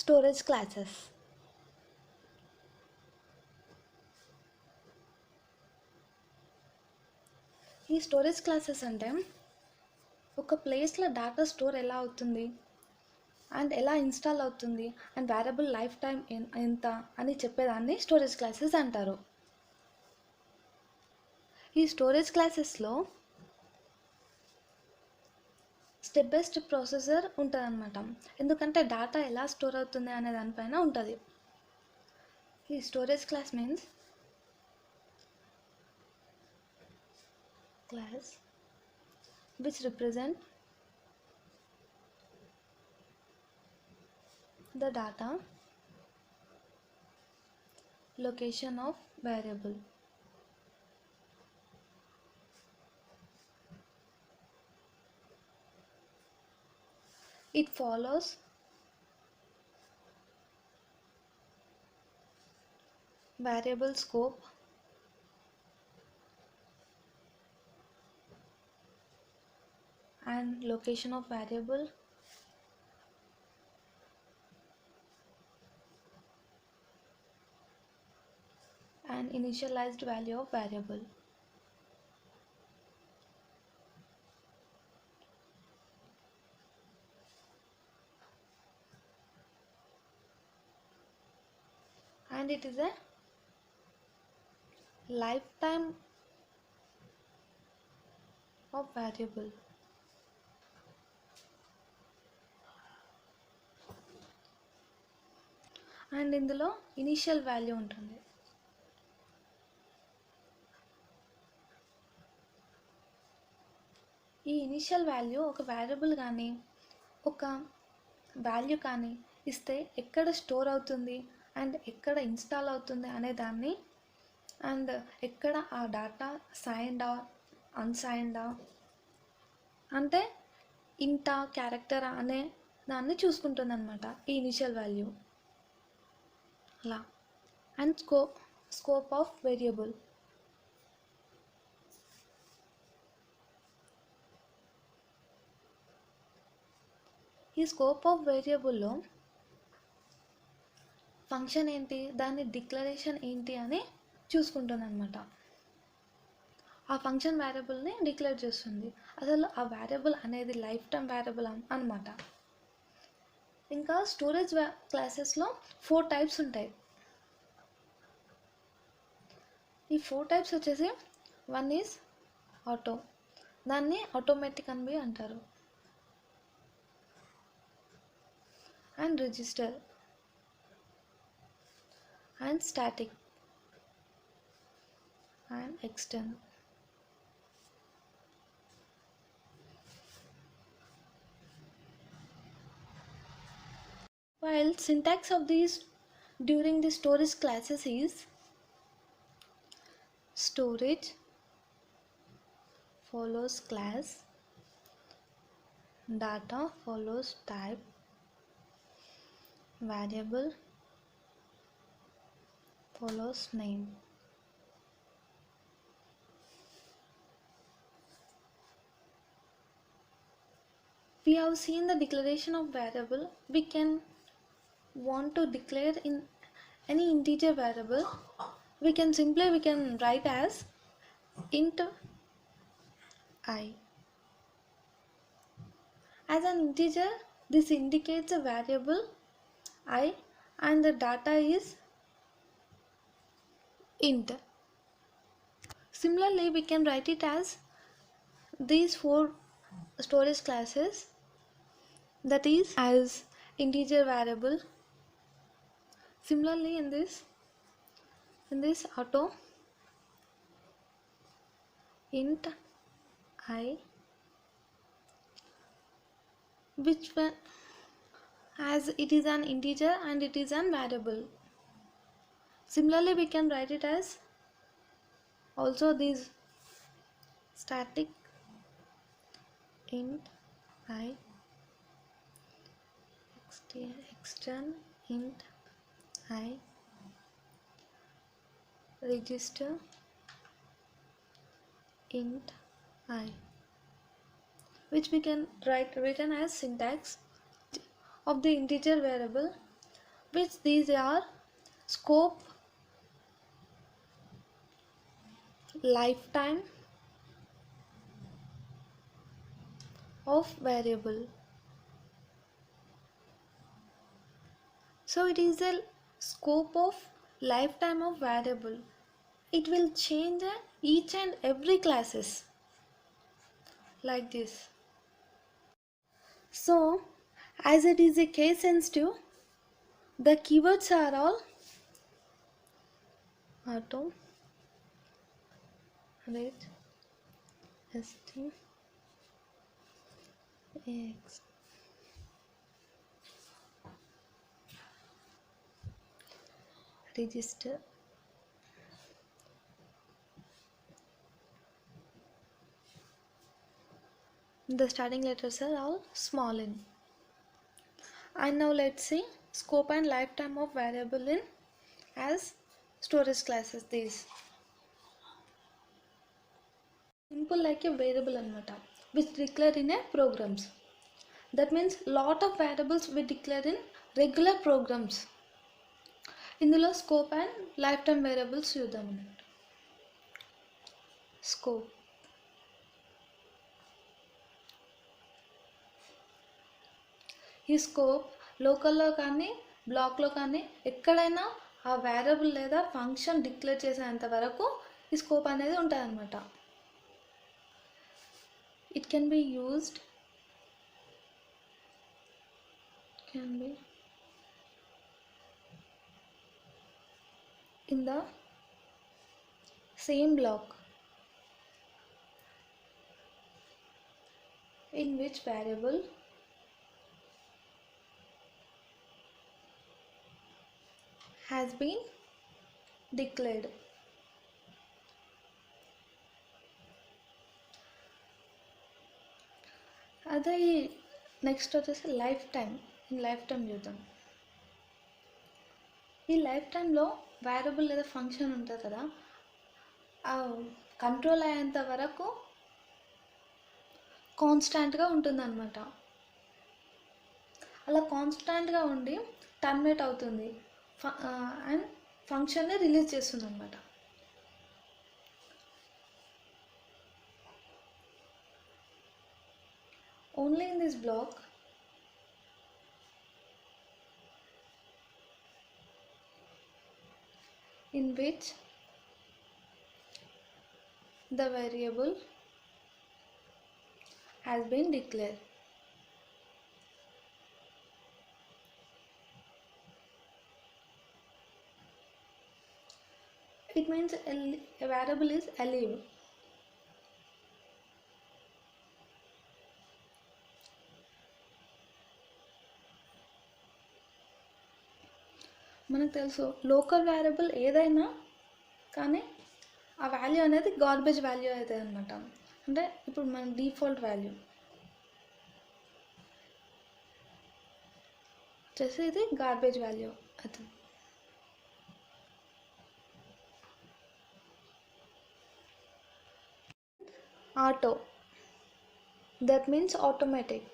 Storage classes. ఈ storage classes అంటే ఒక ప్లేస్లో డేటా స్టోర్ ఎలా అవుతుంది అండ్ ఎలా ఇన్స్టాల్ అవుతుంది అండ్ వేరియబుల్ లైఫ్ టైం ఎంత అని చెప్పేదాన్ని స్టోరేజ్ క్లాసెస్ అంటారు. ఈ స్టోరేజ్ క్లాసెస్లో స్టెప్ బై స్టెప్ ప్రాసెసర్ ఉంటుంది అనమాట. ఎందుకంటే డేటా ఎలా స్టోర్ అవుతుంది అనే దానిపైన ఉంటుంది. ఈ storage class means class which represent the data location of variable. It follows variable scope and location of variable and initialized value of variable. And it is a lifetime of variable. And ఇందులో initial value ఉంటుంది. ఈ initial value ఒక variable కానీ ఒక value కానీ ఇస్తే ఎక్కడ store అవుతుంది అండ్ ఎక్కడ ఇన్స్టాల్ అవుతుంది అనే దాన్ని అండ్ ఎక్కడ ఆ డేటా సైన్డా అన్సైన్డా అంటే ఇంటా క్యారెక్టరా అనే దాన్ని చూసుకుంటుంది అనమాట ఈ ఇనీషియల్ వాల్యూ. అలా అండ్ స్కోప్ ఆఫ్ వేరియబుల్. ఈ స్కోప్ ఆఫ్ వేరియబుల్లో ఫంక్షన్ ఏంటి, దాని డిక్లరేషన్ ఏంటి అని చూసుకుంటుంది అనమాట. ఆ ఫంక్షన్ వేరియబుల్ని డిక్లేర్ చేస్తుంది. అసలు ఆ వేరియబుల్ అనేది లైఫ్ టైం వేరియబుల్ అనమాట. ఇంకా స్టోరేజ్ క్లాసెస్లో 4 టైప్స్ ఉంటాయి. ఈ 4 టైప్స్ వచ్చేసి 1 ఈజ్ ఆటో, దాన్ని ఆటోమేటిక్ అని అంటారు. And register and static and external. While syntax of these during the storage classes is storage follows class, data follows type, variable follows name. We have seen the declaration of variable. We can want to declare in any integer variable. We can write as int I. As an integer, this indicates a variable I and the data is int. Similarly, we can write it as these 4 storage classes, that is as integer variable. Similarly, in this auto int I, which one, as it is an integer and it is an variable. Similarly, we can write it as also these static int I, extern int I, register int I, which we can written as syntax of the integer variable which these are scope, lifetime of variable. So it is a scope of lifetime of variable. It will change each and every classes like this. So as it is a case sensitive, the keywords are all auto, rate, st, x, register. The starting letters are all small n. And now let's see scope and lifetime of variable in as storage classes. These simple like a variable anamata, which declare in a programs. That means lot of variables we declare in regular programs. ఇందులో scope and lifetime variables చూద్దాం. Scope, ఈ scope లోకల్లో కానీ బ్లాక్లో కానీ ఎక్కడైనా ఆ variable లేదా ఫంక్షన్ డిక్లేర్ చేసేంత వరకు ఈ స్కోప్ అనేది ఉంటుంది అన్నమాట. It can be used in the same block in which variable has been declared. అదే నెక్స్ట్ వచ్చేసి లైఫ్ టైం చూద్దాం. ఈ లైఫ్ టైంలో వేరియబుల్ లేదా ఫంక్షన్ ఉంటుంది కదా, కంట్రోల్ అయ్యేంత వరకు కాన్స్టాంట్గా ఉంటుందన్నమాట. అలా కాన్స్టాంట్గా ఉండి టర్మినేట్ అవుతుంది అండ్ ఫంక్షన్ని రిలీజ్ చేస్తుంది అన్నమాట. Only in this block in which the variable has been declared. It means a variable is alive. మనకు తెలుసు లోకల్ వేరియబుల్ ఏదైనా కానీ ఆ వాల్యూ అనేది గార్బేజ్ వాల్యూ అవుతుంది అనమాట. అంటే ఇప్పుడు మన డిఫాల్ట్ వాల్యూ వచ్చేసి ఇది గార్బేజ్ వాల్యూ అవుతుంది. Auto, that means automatic.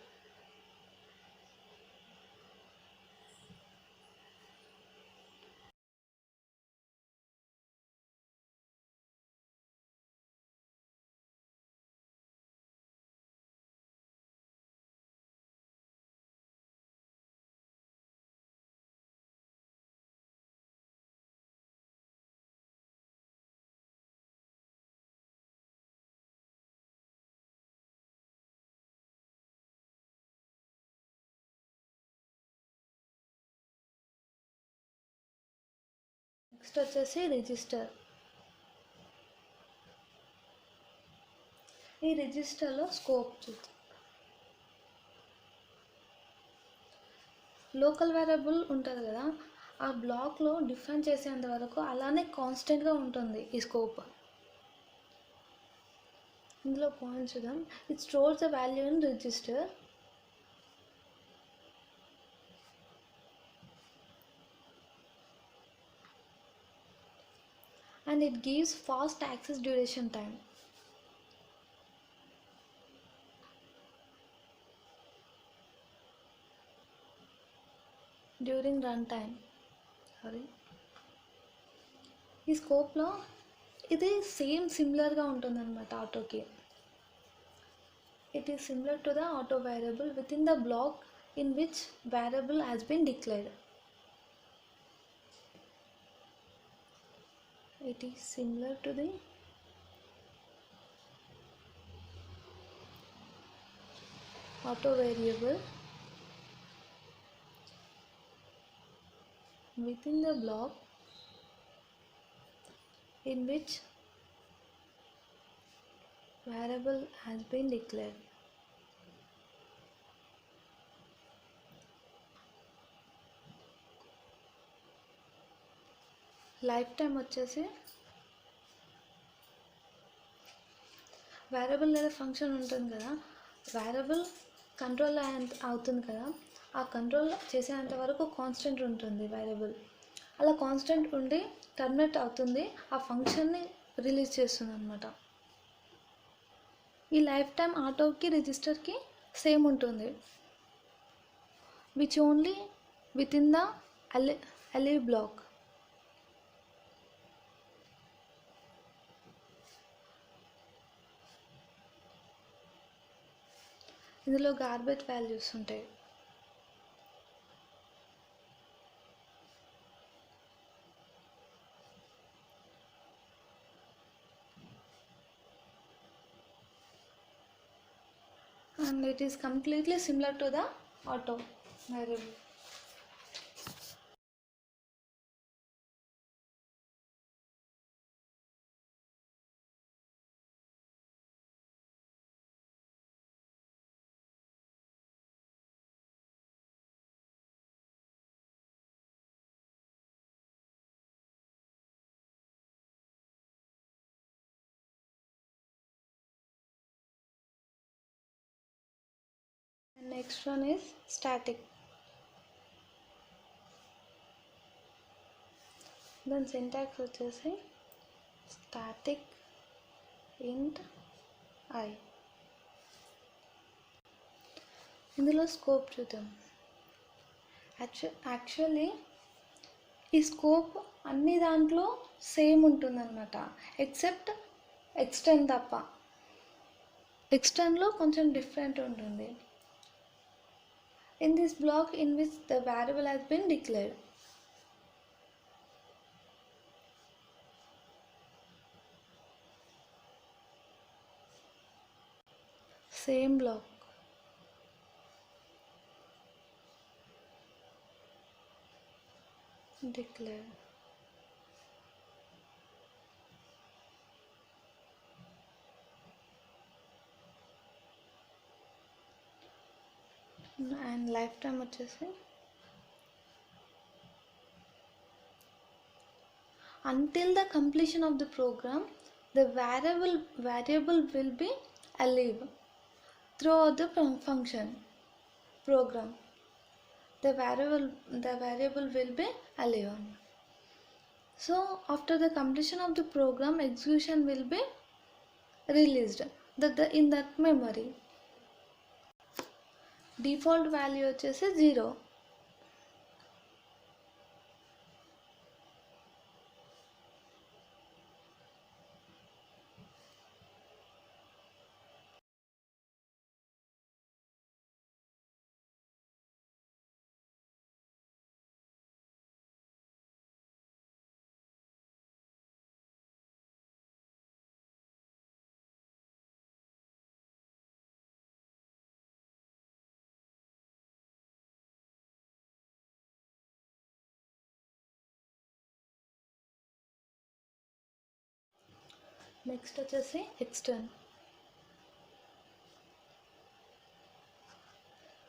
Next వచ్చేసి రిజిస్టర్. ఈ రిజిస్టర్లో స్కోప్ చూద్దాం. లోకల్ వేరియబుల్ ఉంటుంది కదా, ఆ బ్లాక్లో డిఫైన్ చేసేంత వరకు అలానే కాన్స్టెంట్గా ఉంటుంది ఈ స్కోప్. ఇందులో పాయింట్స్ చూద్దాం. It stores the value in register. And it gives fast access duration time. During runtime. Sorry, ఈ స్కోప్లో ఇది సిమిలర్గా ఉంటుందన్నమాట ఆటోకి. It is similar to the auto variable within the block in which variable has been declared. It is similar to the auto variable within the block in which variable has been declared. Life time వచ్చేసి variable లేదా function ఉంటుంది కదా, variable control అవుతుంది కదా, ఆ control చేసేంత వరకు constant ఉంటుంది వేరియబుల్. అలా కాన్స్టెంట్ ఉండి టర్మినేట్ అవుతుంది, ఆ ఫంక్షన్ని రిలీజ్ చేస్తుంది అనమాట. ఈ లైఫ్ టైం ఆటోకి రిజిస్టర్కి సేమ్ ఉంటుంది, which only within the alive block. ఇందులో గార్బేజ్ వాల్యూస్ ఉంటాయి. And it is completely similar to the auto variable. And next one is static. Then syntax వచ్చేసి static int I. ఇందులో scope చూద్దాం. Actually ఈ scope అన్ని దాంట్లో same ఉంటుందన్నమాట, except extend తప్ప. ఎక్స్టెండ్లో కొంచెం డిఫరెంట్ ఉంటుంది. In this block in which the variable has been declared. Same block. Declare. And lifetime వచ్చేసి until the completion of the program the variable will be alive throughout the function program. The variable will be alive. So after the completion of the program, execution will be released in that memory. Default value వచ్చేసి 0. Next వచ్చేసి ఎక్స్టర్న్.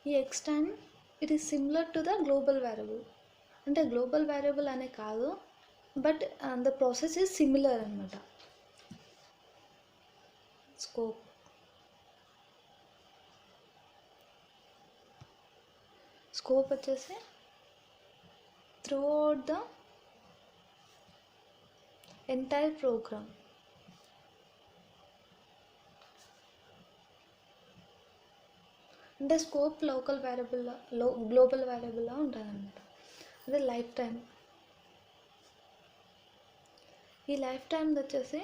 ఈ ఎక్స్టర్న్ it is similar to the global variable. అంటే global variable అనే కాదు, but the process is similar అనమాట. Scope వచ్చేసి throughout the entire programme. అంటే scope local వేరియబుల్లో global వేరియబుల్లో ఉంటుంది అనమాట. అదే లైఫ్ టైం ఈ లైఫ్ టైం వచ్చేసి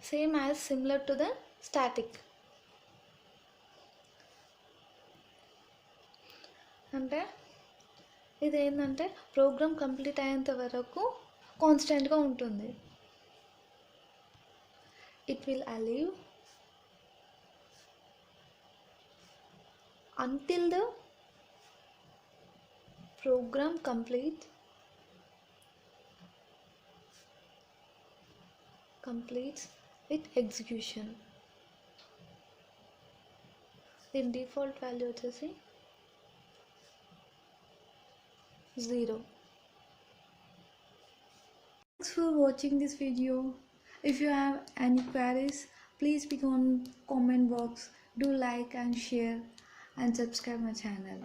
same as similar to the static. అంటే ఇది ఏంటంటే ప్రోగ్రామ్ కంప్లీట్ అయ్యేంత వరకు కాన్స్టెంట్గా ఉంటుంది. It will olive until the program completes with execution. దీని డిఫాల్ట్ వాల్యూ వచ్చేసి 0. Thanks for watching this video. If you have any queries, please pick on comment box. Do like and share and subscribe my channel.